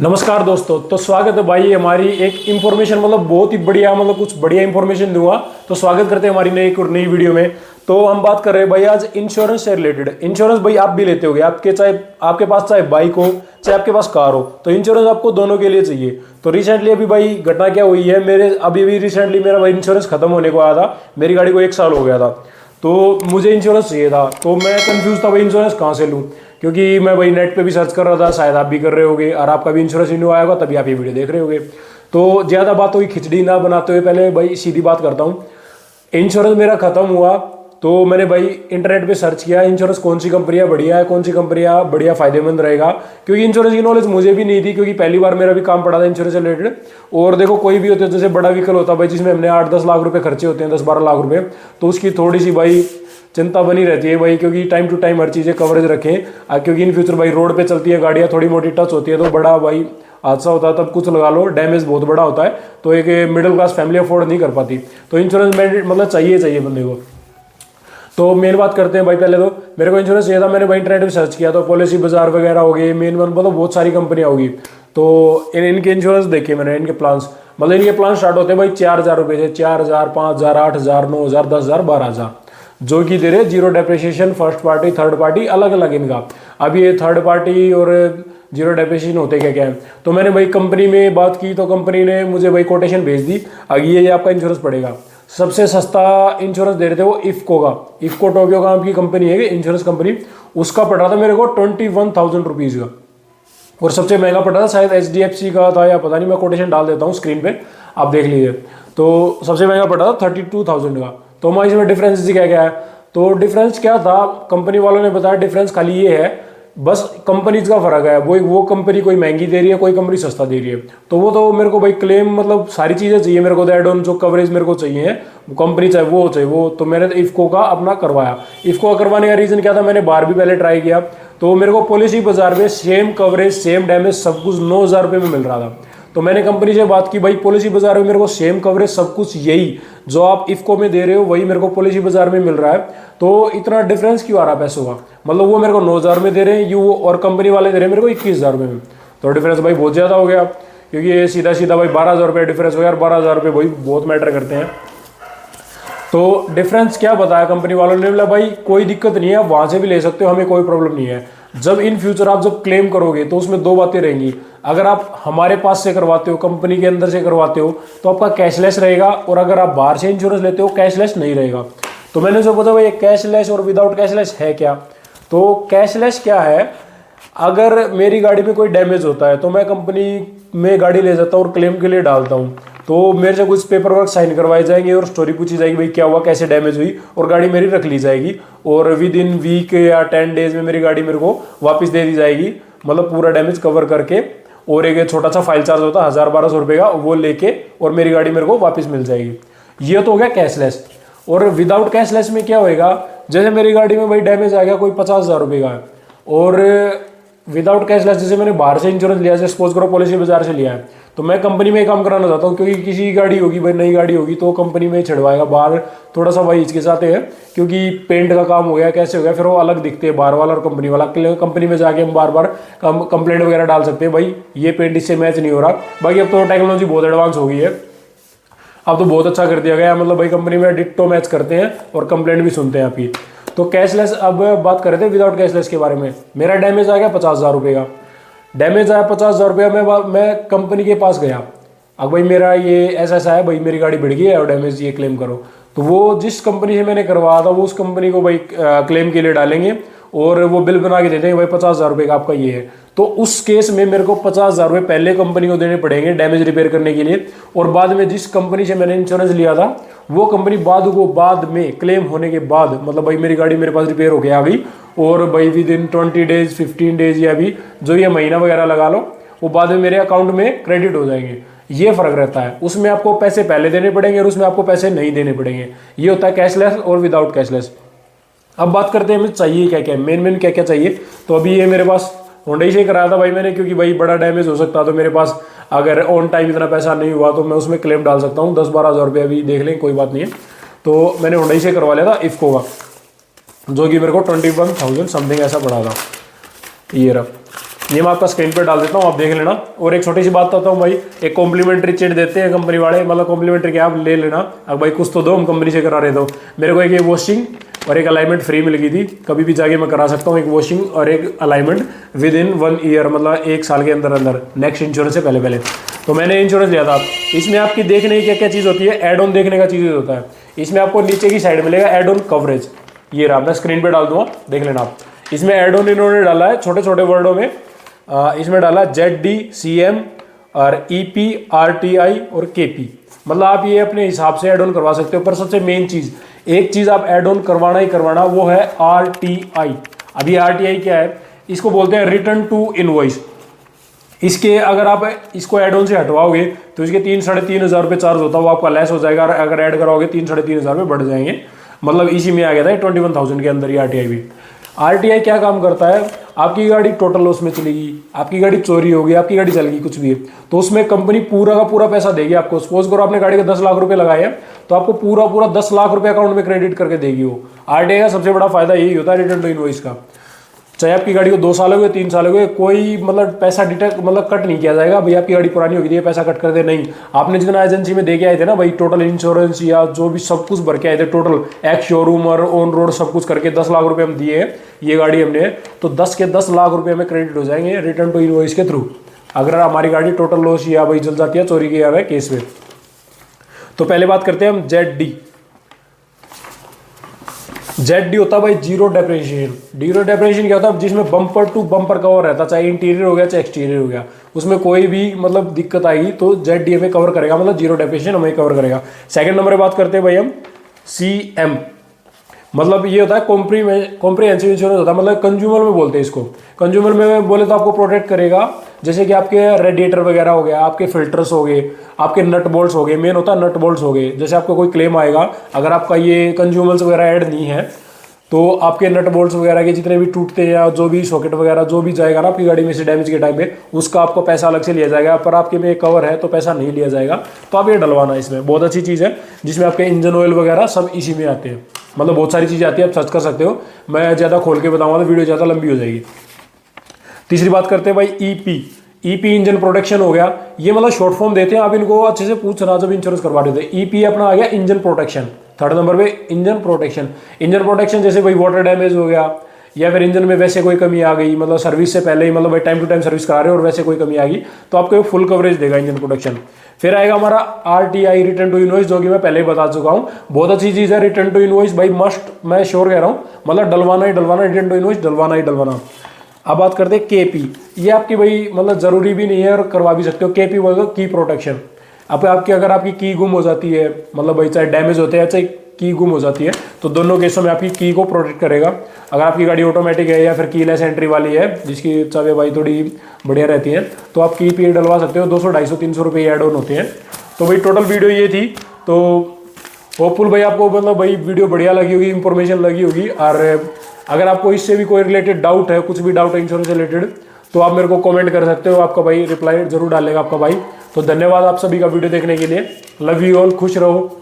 नमस्कार दोस्तों। तो स्वागत है भाई हमारी एक इंफॉर्मेशन मतलब बहुत ही बढ़िया मतलब कुछ बढ़िया इंफॉर्मेशन दूंगा। तो स्वागत करते हैं हमारी नई वीडियो में। तो हम बात कर रहे हैं भाई आज इंश्योरेंस से रिलेटेड। इंश्योरेंस भाई आप भी लेते होगे, आपके पास चाहे बाइक हो चाहे आपके पास कार हो, तो इंश्योरेंस आपको दोनों के लिए चाहिए। तो रिसेंटली अभी भाई घटना क्या हुई है, मेरे अभी भी रिसेंटली मेरा भाई इंश्योरेंस खत्म होने को आया था। मेरी गाड़ी को 1 साल हो गया था, तो मुझे इंश्योरेंस चाहिए था। तो मैं कंफ्यूज था भाई इंश्योरेंस कहाँ से लूँ, क्योंकि मैं भाई नेट पे भी सर्च कर रहा था, शायद आप भी कर रहे होगे और आपका भी इंश्योरेंस रिन्यू आया होगा तभी आप ये वीडियो देख रहे होगे। तो ज़्यादा बातों की खिचड़ी ना बनाते हुए पहले भाई सीधी बात करता हूँ। इंश्योरेंस मेरा खत्म हुआ तो मैंने भाई इंटरनेट पे सर्च किया इंश्योरेंस कौन सी कंपनियां बढ़िया है, कौन सी कंपनियां बढ़िया फायदेमंद रहेगा, क्योंकि इंश्योरेंस की नॉलेज मुझे भी नहीं थी, क्योंकि पहली बार मेरा भी काम पड़ा था इंश्योरेंस से रिलेटेड। और देखो कोई भी होते जैसे बड़ा व्हीकल होता है भाई जिसमें हमने 8-10 लाख रुपए खर्चे होते हैं, 10-12 लाख रुपए, तो उसकी थोड़ी सी भाई चिंता बनी रहती है भाई, क्योंकि टाइम टू टाइम हर चीज़ें कवरेज रखें, क्योंकि इन फ्यूचर भाई रोड पे चलती है गाड़ियाँ, थोड़ी मोटी टच होती है तो बड़ा भाई हादसा होता है, तब कुछ लगा लो डैमेज बहुत बड़ा होता है, तो एक मिडिल क्लास फैमिली अफोर्ड नहीं कर पाती। तो इंश्योरेंस मतलब चाहिए बंदे को। तो मेन बात करते हैं भाई, पहले तो मेरे को इंश्योरेंस चाहिए था। मैंने भाई इंटरनेट पे सर्च किया तो पॉलिसी बाजार वगैरह हो गई, मेन वन मतलब बहुत सारी कंपनियां होगी। तो इनके इंश्योरेंस देखे मैंने, इनके प्लान्स मतलब इनके प्लान स्टार्ट होते हैं भाई 4,000 रुपये से, 4,000, 5,000, 8,000, 9,000, 10,000, 12,000, जो कि दे रहे zero depreciation, first party third party अलग अलग इनका। अब ये थर्ड पार्टी और जीरो डेप्रिसिएशन होते क्या क्या है। तो मैंने भाई कंपनी में बात की तो कंपनी ने मुझे भाई कोटेशन भेज दी, आगे ये आपका इंश्योरेंस पड़ेगा। सबसे सस्ता इंश्योरेंस दे रहे थे वो इफ्को का, इफ्को टोक्यो का की कंपनी है इंश्योरेंस कंपनी, उसका पड़ रहा था मेरे को 21,000 रुपीज़ का। और सबसे महंगा पड़ रहा था शायद HDFC का था या पता नहीं, मैं कोटेशन डाल देता हूँ स्क्रीन पे आप देख लीजिए। तो सबसे महंगा पड़ रहा था 32,000 का। तो हमारे इसमें डिफरेंस क्या क्या है, तो डिफरेंस क्या था कंपनी वालों ने बताया, डिफरेंस खाली ये है बस कंपनीज का फर्क है। वो कंपनी कोई महंगी दे रही है, कोई कंपनी सस्ता दे रही है। तो वो तो मेरे को भाई क्लेम मतलब सारी चीज़ें चाहिए मेरे को, एड ऑन जो कवरेज मेरे को चाहिए है कंपनी चाहे वो, तो मैंने इफ्को का अपना करवाया। इफ्को का करवाने का रीज़न क्या था, मैंने बाहर भी पहले ट्राई किया तो मेरे को पॉलिसी बाजार में सेम कवरेज सेम डैमेज सब कुछ 9,000 रुपये में मिल रहा था। तो मैंने कंपनी से बात की भाई पॉलिसी बाजार में मेरे को सेम कवरेज सब कुछ यही जो आप इफ्को में दे रहे हो वही मेरे को पॉलिसी बाजार में मिल रहा है, तो इतना डिफरेंस क्यों आ रहा है पैसों का। मतलब वो मेरे को 9,000 में दे रहे हैं यू, और कंपनी वाले दे रहे हैं मेरे को 21,000 में। तो डिफरेंस भाई बहुत ज़्यादा हो गया, क्योंकि ये सीधा सीधा भाई 12,000 रुपये डिफरेंस हो गया, और 12,000 रुपये भाई बहुत मैटर करते हैं। तो डिफरेंस क्या बताया कंपनी वालों ने, बोला भाई कोई दिक्कत नहीं है, आप वहाँ से भी ले सकते हो, हमें कोई प्रॉब्लम नहीं है। जब इन फ्यूचर आप जब क्लेम करोगे तो उसमें 2 बातें रहेंगी। अगर आप हमारे पास से करवाते हो, कंपनी के अंदर से करवाते हो, तो आपका कैशलेस रहेगा, और अगर आप बाहर से इंश्योरेंस लेते हो कैशलेस नहीं रहेगा। तो मैंने जो पूछा भाई कैशलेस और विदाउट कैशलेस है क्या, तो कैशलेस क्या है, अगर मेरी गाड़ी में कोई डैमेज होता है तो मैं कंपनी में गाड़ी ले जाता हूँ और क्लेम के लिए डालता हूँ, तो मेरे से कुछ पेपर वर्क साइन करवाए जाएंगे और स्टोरी पूछी जाएगी भाई क्या हुआ, कैसे डैमेज हुई, और गाड़ी मेरी रख ली जाएगी, और विद इन वीक या 10 डेज में मेरी गाड़ी मेरे को वापस दे दी जाएगी, मतलब पूरा डैमेज कवर करके। और एक छोटा सा फाइल चार्ज होता है 1,000-1,200 रुपये का, वो लेके और मेरी गाड़ी मेरे को वापस मिल जाएगी। ये तो हो गया कैशलेस। और विदाउट कैशलेस में क्या होएगा, जैसे मेरी गाड़ी में भाई डैमेज आ गया कोई 50,000 रुपये का है, और विदाउट कैशलेस जैसे मैंने बाहर से इंश्योरेंस लिया, जैसे सपोज करो पॉलिसी बाजार से लिया है, तो मैं कंपनी में काम कराना चाहता हूँ, क्योंकि किसी की गाड़ी होगी भाई नई गाड़ी होगी तो कंपनी में छिड़वाएगा, बाहर थोड़ा सा भाई हिचकिचाते हैं क्योंकि पेंट का काम हो गया कैसे हो गया, फिर वो अलग दिखते हैं बाहर वाला और कंपनी वाला। कंपनी में जाके हम बार बार कंप्लेंट वगैरह डाल सकते हैं भाई ये पेंट इससे मैच नहीं हो रहा। बाकी अब तो टेक्नोलॉजी बहुत एडवांस हो गई है, अब तो बहुत अच्छा कर दिया गया, मतलब भाई कंपनी में डिट्टो मैच करते हैं और कंप्लेंट भी सुनते हैं आपकी। तो कैशलेस अब बात कर रहे थे विदाउट कैशलेस के बारे में। मेरा डैमेज आ गया 50,000 रुपये का, डैमेज आया 50,000 रुपया, मैं कंपनी के पास गया, अब भाई मेरा ये ऐसा है भाई मेरी गाड़ी बढ़ गई है और डैमेज ये क्लेम करो, तो वो जिस कंपनी से मैंने करवाया था वो उस कंपनी को भाई क्लेम के लिए डालेंगे और वो बिल बना के दे देंगे भाई 50,000 रुपये का आपका ये है। तो उस केस में मेरे को 50,000 रुपये पहले कंपनी को देने पड़ेंगे डैमेज रिपेयर करने के लिए, और बाद में जिस कंपनी से मैंने इंश्योरेंस लिया था वो कंपनी बाद में क्लेम होने के बाद, मतलब भाई मेरी गाड़ी मेरे पास रिपेयर होके आ गई और भाई विद इन 20 डेज 15 डेज या भी जो ये महीना वगैरह लगा लो, वो बाद में मेरे अकाउंट में क्रेडिट हो जाएंगे। ये फर्क रहता है, उसमें आपको पैसे पहले देने पड़ेंगे और उसमें आपको पैसे नहीं देने पड़ेंगे। ये होता है कैशलेस और विदाउट कैशलेस। अब बात करते हैं हमें चाहिए क्या क्या, मेन क्या क्या चाहिए। तो अभी ये मेरे पास होंडा से कराया था भाई मैंने, क्योंकि भाई बड़ा डैमेज हो सकता, तो मेरे पास अगर ऑन टाइम इतना पैसा नहीं हुआ तो मैं उसमें क्लेम डाल सकता हूँ 10-12,000 रुपये, अभी देख लें कोई बात नहीं है। तो मैंने होंडा से करवा लिया था इफ्को का, जो कि मेरे को 21,000 समथिंग ऐसा पड़ा था, ये रहा। ये मैं आपका स्क्रीन पे डाल देता हूँ, आप देख लेना। और एक छोटी सी बात बताता हूँ भाई, एक कॉम्प्लीमेंट्री चिट देते हैं कंपनी वाले, मतलब कॉम्प्लीमेंट्री क्या आप ले लेना। अब भाई कुछ तो दो, हम कंपनी से करा रहे दो। मेरे को एक ये वॉशिंग और एक अलाइनमेंट फ्री मिल गई थी, कभी भी जाके मैं करा सकता हूँ एक वॉशिंग और एक अलाइनमेंट विद इन 1 ईयर, मतलब 1 साल के अंदर अंदर, नेक्स्ट इंश्योरेंस से पहले पहले। तो मैंने इंश्योरेंस लिया था। इसमें आपकी देखने की क्या क्या चीज़ होती है, एड ऑन देखने का चीज़ होता है। इसमें आपको नीचे की साइड मिलेगा एड ऑन कवरेज, ये रहा, मैं स्क्रीन पे डाल दूंगा, देख लेना आप। इसमें एड ऑन इन्होंने डाला है छोटे छोटे वर्डों में, इसमें डाला ZD, CM और EP, RTI और KP। मतलब आप ये अपने हिसाब से एड ऑन करवा सकते हो। पर सबसे मेन चीज़, एक चीज़ आप एड ऑन करवाना ही करवाना, वो है RTI। अभी RTI क्या है, इसको बोलते हैं रिटर्न टू इनवॉइस। इसके अगर आप इसको एड ऑन से हटवाओगे तो इसके 3-3.5 रुपये चार्ज होता है, वो आपका लेस हो जाएगा। और अगर ऐड कराओगे 3-3.5 रुपये बढ़ जाएंगे। मतलब इसी में आ गया था 21,000 के अंदर ही RTI भी। RTI क्या काम करता है, आपकी गाड़ी टोटल लॉस में चलेगी, आपकी गाड़ी चोरी होगी, आपकी गाड़ी चल गई, कुछ भी है, तो उसमें कंपनी पूरा का पूरा पैसा देगी आपको। सपोज करो आपने गाड़ी के 10 लाख रुपए लगाए हैं, तो आपको पूरा पूरा 10 लाख रुपए अकाउंट में क्रेडिट करके देगी वो। RTI का सबसे बड़ा फायदा यही होता है रिटर्न टू इनवॉइस का। चाहे आपकी गाड़ी को 2 साल हो गए, 3 साल हो गए, कोई मतलब पैसा डिटेक्ट मतलब कट नहीं किया जाएगा भाई आपकी गाड़ी पुरानी होगी, ये पैसा कट कर दे, नहीं। आपने जितना एजेंसी में दे के आए थे ना भाई, टोटल इंश्योरेंस या जो भी सब कुछ भर के आए थे, टोटल एक्स शोरूम और ऑन रोड सब कुछ करके 10 लाख रुपए हम दिए हैं ये गाड़ी हमने, तो 10 के 10 लाख रुपए हमें क्रेडिट हो जाएंगे रिटर्न टू इनवॉइस के थ्रू, अगर हमारी गाड़ी टोटल लॉस या भाई जल जाती है, चोरी किया हुआ है केस में। तो पहले बात करते हैं हम ZD होता है भाई जीरो डेप्रिसिएशन। जीरो डेप्रिसिएशन क्या होता है, जिसमें बम्पर टू बम्पर कवर रहता है, चाहे इंटीरियर हो गया चाहे एक्सटीरियर हो गया, उसमें कोई भी मतलब दिक्कत आएगी तो ZD हमें कवर करेगा, मतलब जीरो डेप्रिसिएशन हमें कवर करेगा। सेकंड नंबर पे बात करते हैं भाई हम CM, मतलब ये होता है कॉम्प्रिहेंसिव इंश्योरेंस होता है, मतलब कंज्यूमर में बोलते हैं इसको। कंज्यूमर में बोले तो आपको प्रोटेक्ट करेगा, जैसे कि आपके रेडिएटर वगैरह हो गया, आपके फिल्टर्स हो गए, आपके नट बोल्ट्स हो गए, मेन होता है नट बोल्ट्स हो गए। जैसे आपको कोई क्लेम आएगा, अगर आपका ये कंज्यूमर्स वगैरह ऐड नहीं है, तो आपके नट बोल्ट्स वगैरह के जितने भी टूटते हैं या जो भी सॉकेट वगैरह जो भी जाएगा ना आपकी गाड़ी में से डैमेज के टाइम पे, उसका आपको पैसा अलग से लिया जाएगा। पर आपके में कवर है तो पैसा नहीं लिया जाएगा, तो आप ये डलवाना। इसमें बहुत अच्छी चीज़ है, जिसमें आपके इंजन ऑयल वगैरह सब इसी में आते हैं, मतलब बहुत सारी चीज़ें आती है, आप सर्च कर सकते हो। मैं ज़्यादा खोल के बताऊँगा तो वीडियो ज़्यादा लंबी हो जाएगी। तीसरी बात करते हैं भाई EP इंजन प्रोटेक्शन हो गया। ये मतलब शॉर्ट फॉर्म देते हैं, आप इनको अच्छे से पूछना जब इंश्योरेंस करवा देते हैं। EP अपना आ गया इंजन प्रोटेक्शन। थर्ड नंबर पे इंजन प्रोटेक्शन जैसे भाई वाटर डैमेज हो गया, या फिर इंजन में वैसे कोई कमी आ गई, मतलब सर्विस से पहले ही, मतलब भाई टाइम टू टाइम सर्विस करा रहे हो और वैसे कोई कमी आ गई, तो आपको फुल कवरेज देगा इंजन प्रोटेक्शन। फिर आएगा हमारा RTI रिटर्न टू इनवॉइस, जो कि मैं पहले ही बता चुका हूँ, बहुत अच्छी चीज़ है रिटर्न टू इनवॉइस भाई, मस्ट, मैं श्योर कह रहा हूँ, मतलब डलवाना ही डलवाना, रिटर्न टू इनवॉइस डलवाना ही डलवाना। अब बात करते हैं KP, ये आपकी भाई मतलब जरूरी भी नहीं है और करवा भी सकते हो। KP बोल दो की प्रोटेक्शन। अब आपकी अगर आपकी की गुम हो जाती है, मतलब भाई चाहे डैमेज होते हैं चाहे की गुम हो जाती है, तो दोनों केसों में आपकी की को प्रोटेक्ट करेगा। अगर आपकी गाड़ी ऑटोमेटिक है या फिर कीलेस एंट्री वाली है, जिसकी चाबी भाई थोड़ी बढ़िया रहती है, तो आप की पे डलवा सकते हो। 200, 250, 300 रुपये ऐड ऑन होते हैं। तो भाई टोटल वीडियो ये थी। तो होपफुल भाई आपको मतलब भाई वीडियो बढ़िया लगी होगी, इंफॉर्मेशन लगी होगी। और अगर आपको इससे भी कोई रिलेटेड डाउट है, कुछ भी डाउट है इंश्योरेंस से रिलेटेड, तो आप मेरे को कमेंट कर सकते हो, आपका भाई रिप्लाई जरूर डालेगा आपका भाई। तो धन्यवाद आप सभी का वीडियो देखने के लिए। लव यू ऑल, खुश रहो।